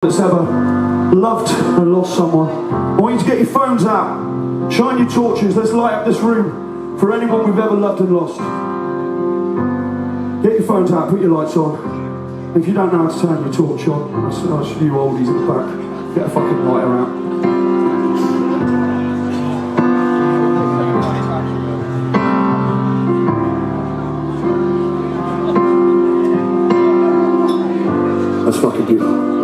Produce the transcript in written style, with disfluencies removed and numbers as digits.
That's ever loved and lost someone. I want you to get your phones out, shine your torches, let's light up this room for anyone we've ever loved and lost. Get your phones out, put your lights on. If you don't know how to turn your torch on, that's you oldies at the back, get a fucking lighter out. That's fucking beautiful.